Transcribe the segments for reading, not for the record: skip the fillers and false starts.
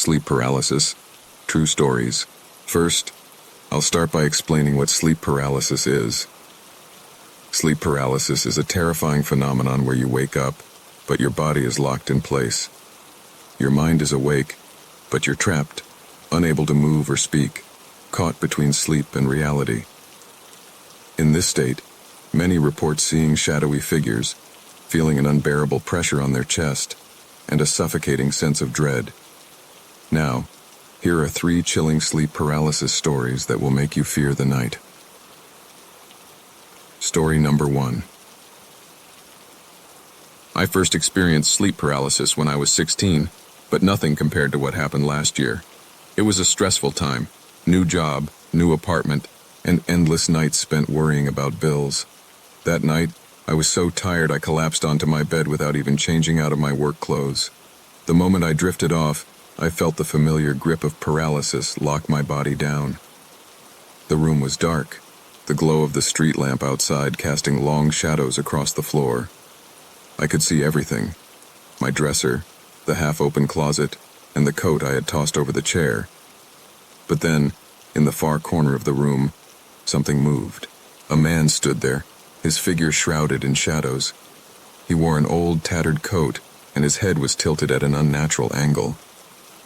Sleep paralysis. True stories. First, I'll start by explaining what sleep paralysis is. Sleep paralysis is a terrifying phenomenon where you wake up, but your body is locked in place. Your mind is awake, but you're trapped, unable to move or speak, caught between sleep and reality. In this state, many report seeing shadowy figures, feeling an unbearable pressure on their chest, and a suffocating sense of dread. Now, here are 3 chilling sleep paralysis stories that will make you fear the night. Story number 1. I first experienced sleep paralysis when I was 16, but nothing compared to what happened last year. It was a stressful time, new job, new apartment, and endless nights spent worrying about bills. That night, I was so tired I collapsed onto my bed without even changing out of my work clothes. The moment I drifted off, I felt the familiar grip of paralysis lock my body down. The room was dark, the glow of the street lamp outside casting long shadows across the floor. I could see everything: my dresser, the half-open closet, and the coat I had tossed over the chair. But then, in the far corner of the room, something moved. A man stood there, his figure shrouded in shadows. He wore an old, tattered coat, and his head was tilted at an unnatural angle.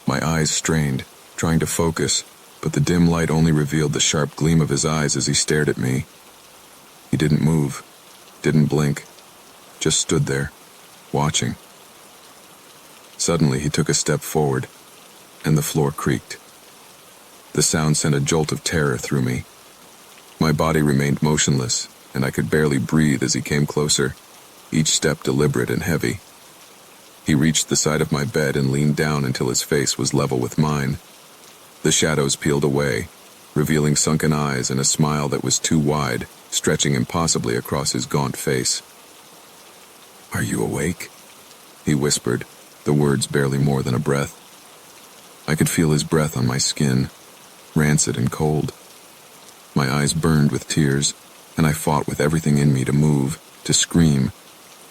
My eyes strained, trying to focus, but the dim light only revealed the sharp gleam of his eyes as he stared at me. He didn't move, didn't blink, just stood there, watching. Suddenly he took a step forward, and the floor creaked. The sound sent a jolt of terror through me. My body remained motionless, and I could barely breathe as he came closer, each step deliberate and heavy. He reached the side of my bed and leaned down until his face was level with mine. The shadows peeled away, revealing sunken eyes and a smile that was too wide, stretching impossibly across his gaunt face. "Are you awake?" he whispered, the words barely more than a breath. I could feel his breath on my skin, rancid and cold. My eyes burned with tears, and I fought with everything in me to move, to scream,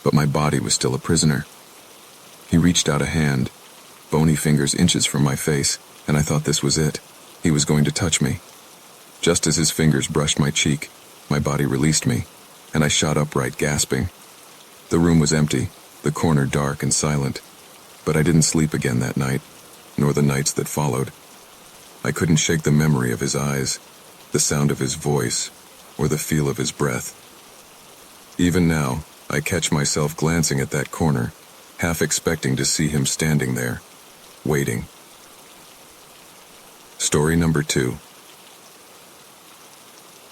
but my body was still a prisoner. He reached out a hand, bony fingers inches from my face, and I thought this was it. He was going to touch me. Just as his fingers brushed my cheek, my body released me, and I shot upright, gasping. The room was empty, the corner dark and silent, but I didn't sleep again that night, nor the nights that followed. I couldn't shake the memory of his eyes, the sound of his voice, or the feel of his breath. Even now, I catch myself glancing at that corner, half expecting to see him standing there, waiting. Story number 2.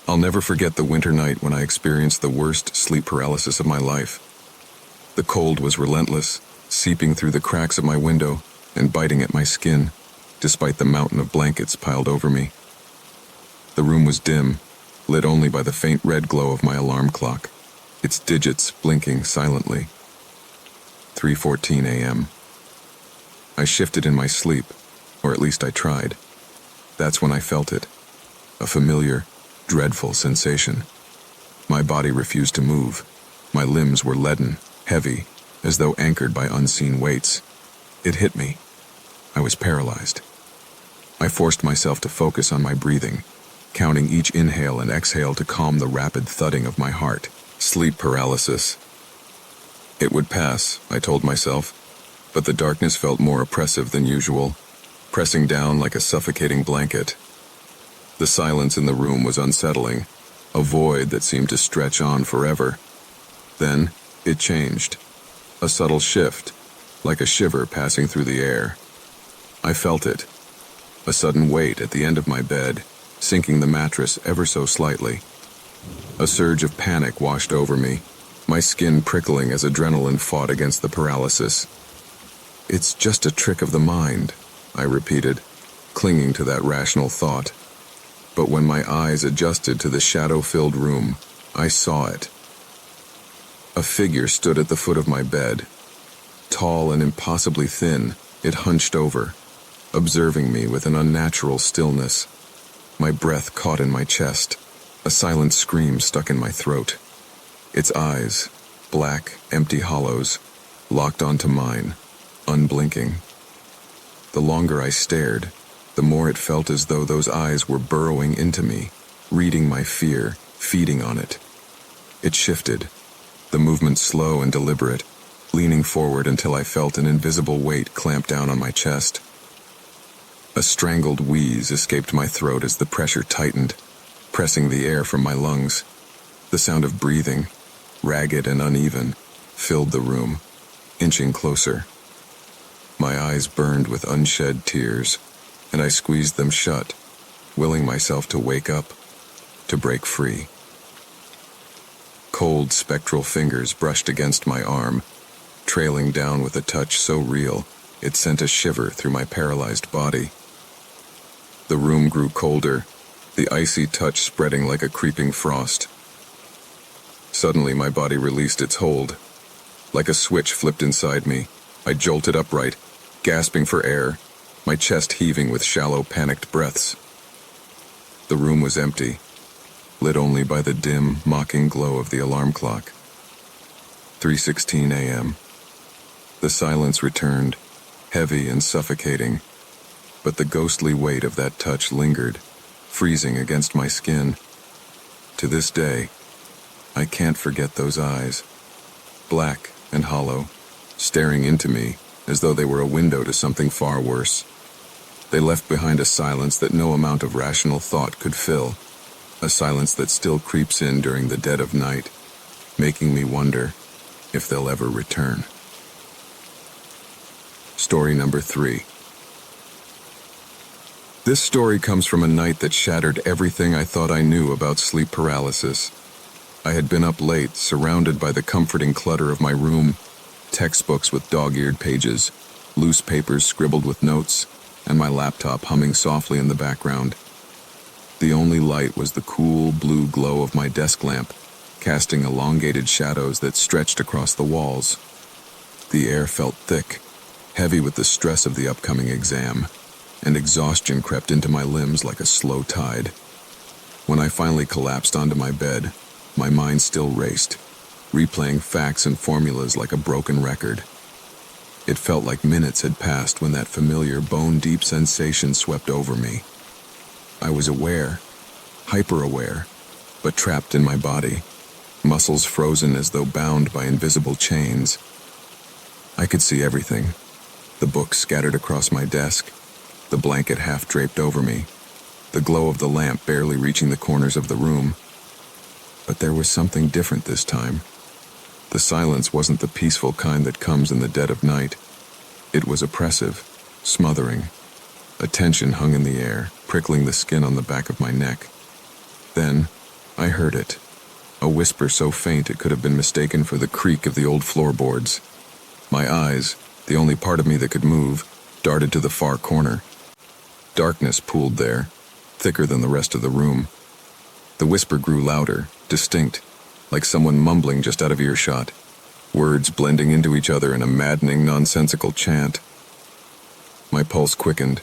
I'll never forget the winter night when I experienced the worst sleep paralysis of my life. The cold was relentless, seeping through the cracks of my window and biting at my skin, despite the mountain of blankets piled over me. The room was dim, lit only by the faint red glow of my alarm clock, its digits blinking silently. 3:14 a.m. I shifted in my sleep, or at least I tried. That's when I felt it, a familiar, dreadful sensation. My body refused to move. My limbs were leaden, heavy, as though anchored by unseen weights. It hit me. I was paralyzed. I forced myself to focus on my breathing, counting each inhale and exhale to calm the rapid thudding of my heart. Sleep paralysis. It would pass, I told myself, but the darkness felt more oppressive than usual, pressing down like a suffocating blanket. The silence in the room was unsettling, a void that seemed to stretch on forever. Then, it changed. A subtle shift, like a shiver passing through the air. I felt it. A sudden weight at the end of my bed, sinking the mattress ever so slightly. A surge of panic washed over me, my skin prickling as adrenaline fought against the paralysis. "It's just a trick of the mind," I repeated, clinging to that rational thought. But when my eyes adjusted to the shadow-filled room, I saw it. A figure stood at the foot of my bed. Tall and impossibly thin, it hunched over, observing me with an unnatural stillness. My breath caught in my chest. A silent scream stuck in my throat. Its eyes, black, empty hollows, locked onto mine, unblinking. The longer I stared, the more it felt as though those eyes were burrowing into me, reading my fear, feeding on it. It shifted, the movement slow and deliberate, leaning forward until I felt an invisible weight clamp down on my chest. A strangled wheeze escaped my throat as the pressure tightened, pressing the air from my lungs. The sound of breathing, ragged and uneven, filled the room, inching closer. My eyes burned with unshed tears, and I squeezed them shut, willing myself to wake up, to break free. Cold, spectral fingers brushed against my arm, trailing down with a touch so real it sent a shiver through my paralyzed body. The room grew colder, the icy touch spreading like a creeping frost. Suddenly my body released its hold. Like a switch flipped inside me, I jolted upright, gasping for air, my chest heaving with shallow, panicked breaths. The room was empty, lit only by the dim, mocking glow of the alarm clock. 3:16 a.m. The silence returned, heavy and suffocating, but the ghostly weight of that touch lingered, freezing against my skin. To this day, I can't forget those eyes, black and hollow, staring into me as though they were a window to something far worse. They left behind a silence that no amount of rational thought could fill, a silence that still creeps in during the dead of night, making me wonder if they'll ever return. Story number 3. This story comes from a night that shattered everything I thought I knew about sleep paralysis. I had been up late, surrounded by the comforting clutter of my room, textbooks with dog-eared pages, loose papers scribbled with notes, and my laptop humming softly in the background. The only light was the cool blue glow of my desk lamp, casting elongated shadows that stretched across the walls. The air felt thick, heavy with the stress of the upcoming exam, and exhaustion crept into my limbs like a slow tide. When I finally collapsed onto my bed, my mind still raced, replaying facts and formulas like a broken record. It felt like minutes had passed when that familiar bone-deep sensation swept over me. I was aware, hyper-aware, but trapped in my body, muscles frozen as though bound by invisible chains. I could see everything, the books scattered across my desk, the blanket half draped over me, the glow of the lamp barely reaching the corners of the room. But there was something different this time. The silence wasn't the peaceful kind that comes in the dead of night. It was oppressive, smothering. A tension hung in the air, prickling the skin on the back of my neck. Then, I heard it. A whisper so faint it could have been mistaken for the creak of the old floorboards. My eyes, the only part of me that could move, darted to the far corner. Darkness pooled there, thicker than the rest of the room. The whisper grew louder, distinct, like someone mumbling just out of earshot, words blending into each other in a maddening, nonsensical chant. My pulse quickened,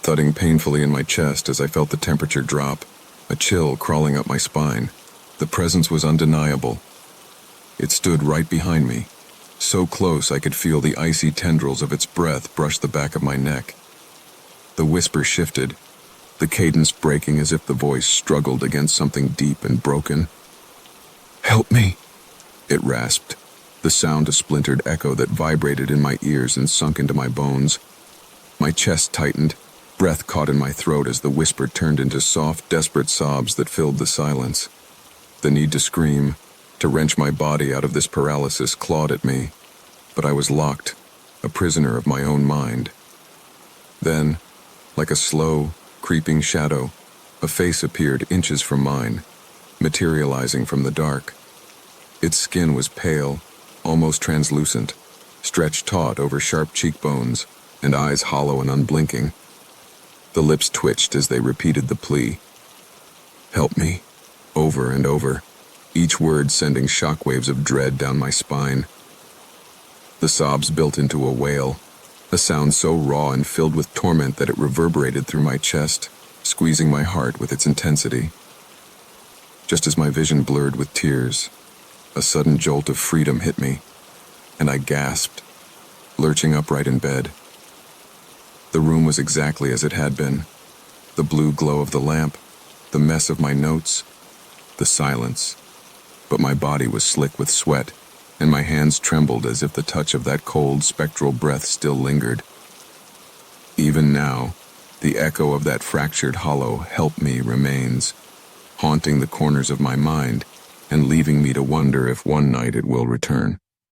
thudding painfully in my chest as I felt the temperature drop, a chill crawling up my spine. The presence was undeniable. It stood right behind me, so close I could feel the icy tendrils of its breath brush the back of my neck. The whisper shifted, the cadence breaking as if the voice struggled against something deep and broken. "Help me," it rasped, the sound a splintered echo that vibrated in my ears and sunk into my bones. My chest tightened, breath caught in my throat as the whisper turned into soft, desperate sobs that filled the silence. The need to scream, to wrench my body out of this paralysis clawed at me, but I was locked, a prisoner of my own mind. Then, like a slow, creeping shadow, a face appeared inches from mine, materializing from the dark. Its skin was pale, almost translucent, stretched taut over sharp cheekbones, and eyes hollow and unblinking. The lips twitched as they repeated the plea. "Help me," over and over, each word sending shockwaves of dread down my spine. The sobs built into a wail, a sound so raw and filled with torment that it reverberated through my chest, squeezing my heart with its intensity. Just as my vision blurred with tears, a sudden jolt of freedom hit me, and I gasped, lurching upright in bed. The room was exactly as it had been. The blue glow of the lamp, the mess of my notes, the silence. But my body was slick with sweat, and my hands trembled as if the touch of that cold, spectral breath still lingered. Even now, the echo of that fractured hollow "help me" remains, haunting the corners of my mind and leaving me to wonder if one night it will return.